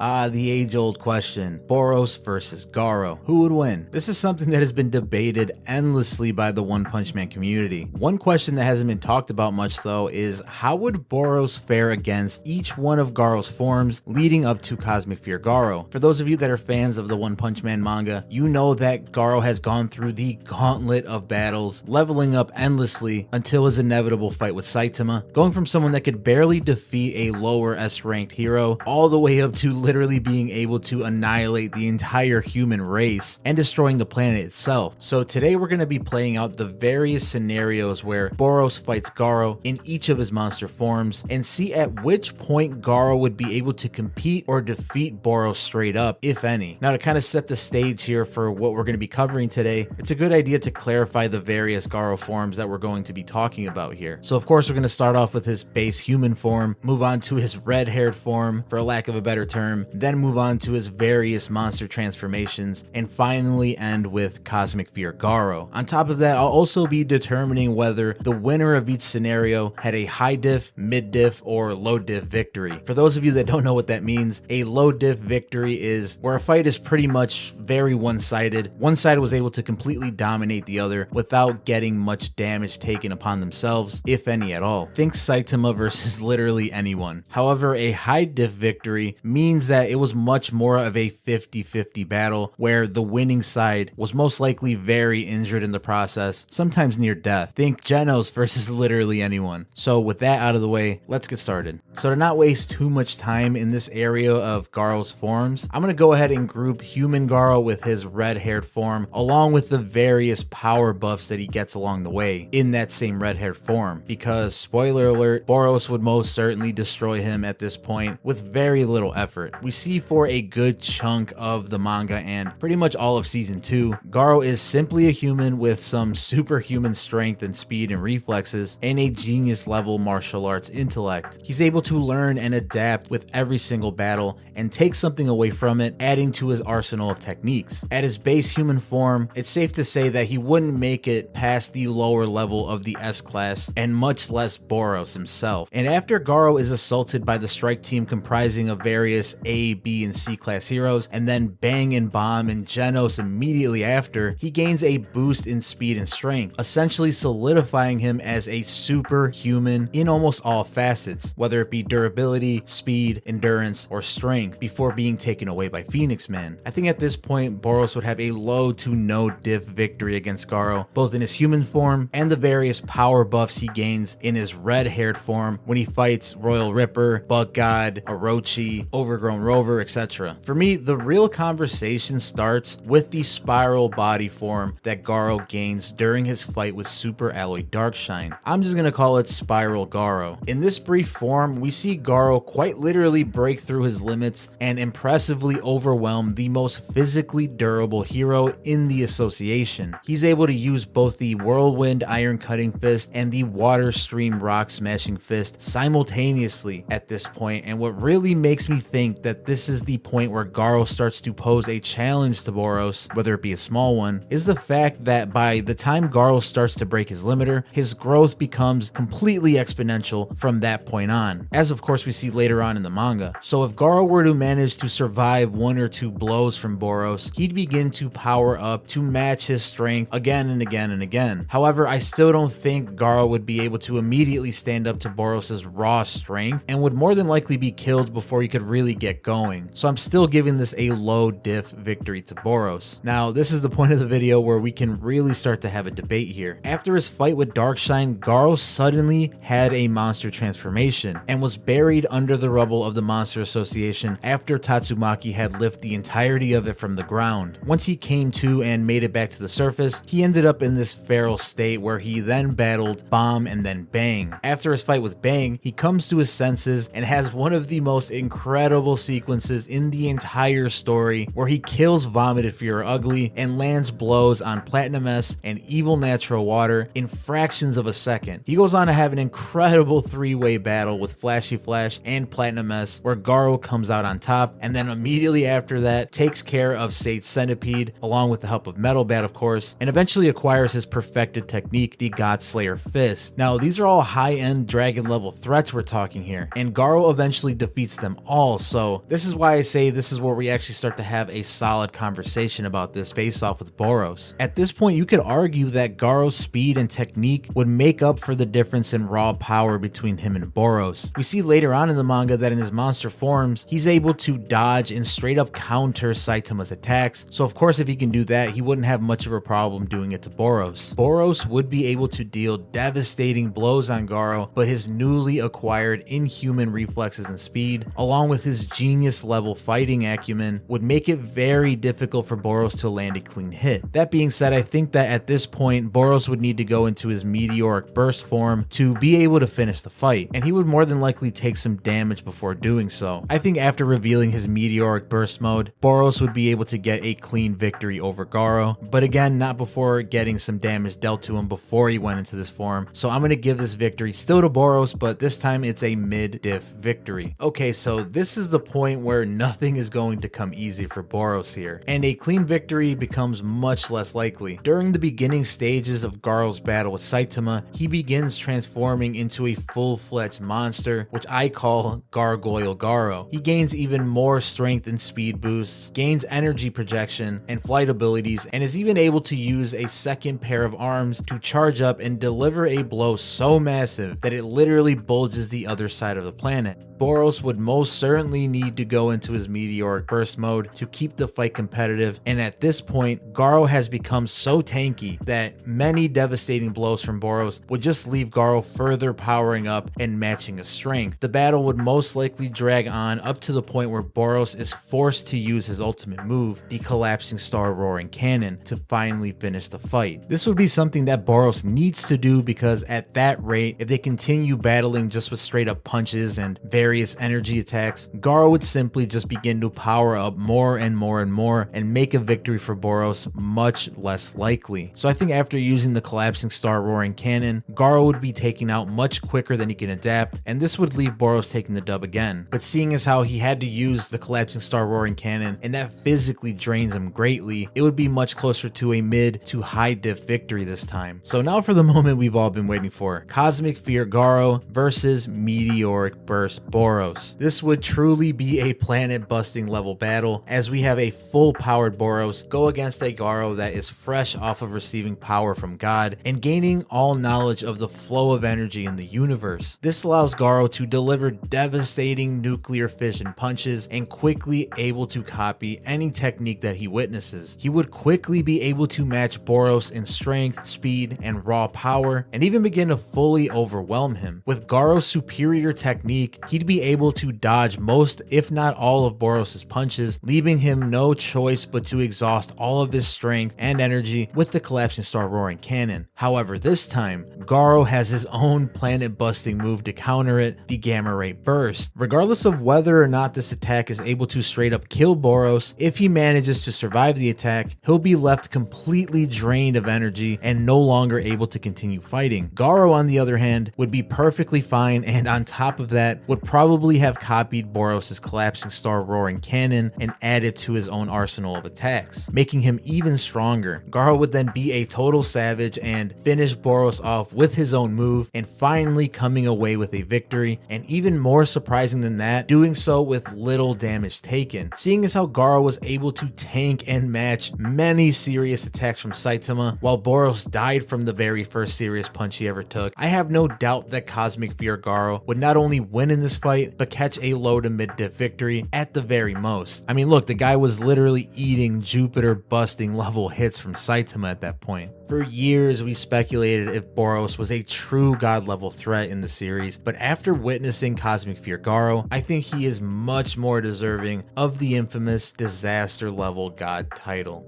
The age-old question, Boros versus Garou. Who would win? This is something that has been debated endlessly by the One Punch Man community. One question that hasn't been talked about much though is how would Boros fare against each one of Garou's forms leading up to Cosmic Fear Garou? For those of you that are fans of the One Punch Man manga, you know that Garou has gone through the gauntlet of battles, leveling up endlessly until his inevitable fight with Saitama, going from someone that could barely defeat a lower S-ranked hero all the way up to literally being able to annihilate the entire human race and destroying the planet itself. So today we're going to be playing out the various scenarios where Boros fights Garou in each of his monster forms and see at which point Garou would be able to compete or defeat Boros straight up, if any. Now to kind of set the stage here for what we're going to be covering today, it's a good idea to clarify the various Garou forms that we're going to be talking about here. So of course we're going to start off with his base human form, move on to his red-haired form, for lack of a better term, then move on to his various monster transformations, and finally end with Cosmic Fear Garou. On top of that, I'll also be determining whether the winner of each scenario had a high diff, mid diff, or low diff victory. For those of you that don't know what that means, a low diff victory is where a fight is pretty much very one-sided. One side was able to completely dominate the other without getting much damage taken upon themselves, if any at all. Think Saitama versus literally anyone. However, a high diff victory means that it was much more of a 50-50 battle where the winning side was most likely very injured in the process, sometimes near death. Think Genos versus literally anyone. So with that out of the way, let's get started. So to not waste too much time in this area of Garou's forms, I'm going to go ahead and group human Garou with his red-haired form along with the various power buffs that he gets along the way in that same red-haired form, because spoiler alert, Boros would most certainly destroy him at this point with very little effort. We see for a good chunk of the manga and pretty much all of season 2, Garou is simply a human with some superhuman strength and speed and reflexes and a genius level martial arts intellect. He's able to learn and adapt with every single battle and take something away from it, adding to his arsenal of techniques. At his base human form, it's safe to say that he wouldn't make it past the lower level of the S-class and much less Boros himself. And after Garou is assaulted by the strike team comprising of various A, B, and C class heroes, and then Bang and Bomb and Genos immediately after, he gains a boost in speed and strength, essentially solidifying him as a superhuman in almost all facets, whether it be durability, speed, endurance, or strength, before being taken away by Phoenix Man. I think at this point, Boros would have a low to no diff victory against Garou, both in his human form and the various power buffs he gains in his red-haired form when he fights Royal Ripper, Bug God, Orochi, Overgrown Rover, etc. For me, the real conversation starts with the spiral body form that Garou gains during his fight with Super Alloy Darkshine. I'm just gonna call it Spiral Garou. In this brief form, we see Garou quite literally break through his limits and impressively overwhelm the most physically durable hero in the association. He's able to use both the Whirlwind Iron Cutting Fist and the Water Stream Rock Smashing Fist simultaneously at this point, and what really makes me think that this is the point where Garou starts to pose a challenge to Boros, whether it be a small one, is the fact that by the time Garou starts to break his limiter, his growth becomes completely exponential from that point on, as of course we see later on in the manga. So if Garou were to manage to survive one or two blows from Boros, he'd begin to power up to match his strength again and again and again. However, I still don't think Garou would be able to immediately stand up to Boros's raw strength and would more than likely be killed before he could really get going. So I'm still giving this a low diff victory to Boros. Now, this is the point of the video where we can really start to have a debate here. After his fight with Darkshine, Garou suddenly had a monster transformation and was buried under the rubble of the Monster Association after Tatsumaki had lifted the entirety of it from the ground. Once he came to and made it back to the surface, he ended up in this feral state where he then battled Bomb and then Bang. After his fight with Bang, he comes to his senses and has one of the most incredible sequences in the entire story where he kills Vomited Fear Ugly and lands blows on Platinum S and Evil Natural Water in fractions of a second. He goes on to have an incredible three-way battle with Flashy Flash and Platinum S where Garou comes out on top, and then immediately after that takes care of Sate's Centipede along with the help of Metal Bat of course, and eventually acquires his perfected technique, the Godslayer Fist. Now these are all high-end dragon level threats we're talking here, and Garou eventually defeats them all, so So this is why I say this is where we actually start to have a solid conversation about this based off with Boros. At this point, you could argue that Garou's speed and technique would make up for the difference in raw power between him and Boros. We see later on in the manga that in his monster forms, he's able to dodge and straight up counter Saitama's attacks, so of course if he can do that, he wouldn't have much of a problem doing it to Boros. Boros would be able to deal devastating blows on Garou, but his newly acquired inhuman reflexes and speed, along with his genius level fighting acumen, would make it very difficult for Boros to land a clean hit. That being said, I think that at this point, Boros would need to go into his meteoric burst form to be able to finish the fight, and he would more than likely take some damage before doing so. I think after revealing his meteoric burst mode, Boros would be able to get a clean victory over Garou, but again, not before getting some damage dealt to him before he went into this form. So I'm going to give this victory still to Boros, but this time it's a mid-diff victory. Okay, so this is the point where nothing is going to come easy for Boros here, and a clean victory becomes much less likely. During the beginning stages of Garou's battle with Saitama, he begins transforming into a full-fledged monster, which I call Gargoyle Garou. He gains even more strength and speed boosts, gains energy projection and flight abilities, and is even able to use a second pair of arms to charge up and deliver a blow so massive that it literally bulges the other side of the planet. Boros would most certainly need to go into his meteoric burst mode to keep the fight competitive, and at this point, Garou has become so tanky that many devastating blows from Boros would just leave Garou further powering up and matching his strength. The battle would most likely drag on up to the point where Boros is forced to use his ultimate move, the collapsing star roaring cannon, to finally finish the fight. This would be something that Boros needs to do because at that rate, if they continue battling just with straight up punches and various energy attacks, Garou would simply just begin to power up more and more and more and make a victory for Boros much less likely. So I think after using the collapsing star roaring cannon, Garou would be taken out much quicker than he can adapt, and this would leave Boros taking the dub again. But seeing as how he had to use the collapsing star roaring cannon and that physically drains him greatly, it would be much closer to a mid to high diff victory this time. So now for the moment we've all been waiting for: Cosmic Fear Garou versus Meteoric Burst Boros. This would truly be a planet busting level battle, as we have a full powered Boros go against a Garou that is fresh off of receiving power from God and gaining all knowledge of the flow of energy in the universe. This allows Garou to deliver devastating nuclear fission punches and quickly able to copy any technique that he witnesses. He would quickly be able to match Boros in strength, speed, and raw power, and even begin to fully overwhelm him. With Garou's superior technique, he'd be able to dodge most, if not all, of Boros' punches, leaving him no choice but to exhaust all of his strength and energy with the collapsing star roaring cannon. However, this time, Garou has his own planet-busting move to counter it, the Gamma Ray Burst. Regardless of whether or not this attack is able to straight up kill Boros, if he manages to survive the attack, he'll be left completely drained of energy and no longer able to continue fighting. Garou, on the other hand, would be perfectly fine, and on top of that, would probably have copied Boros' collapsing star roaring cannon and added to his own arsenal of attacks, making him even stronger. Garou would then be a total savage and finish Boros off with his own move, and finally coming away with a victory, and even more surprising than that, doing so with little damage taken. Seeing as how Garou was able to tank and match many serious attacks from Saitama, while Boros died from the very first serious punch he ever took, I have no doubt that Cosmic Fear Garou would not only win in this fight, but catch a low to mid diff victory at the very most. I mean, look, the guy was literally eating Jupiter busting level hits from Saitama at that point. For years, we speculated if Boros was a true god level threat in the series, but after witnessing Cosmic Fear Garou, I think he is much more deserving of the infamous disaster level god title.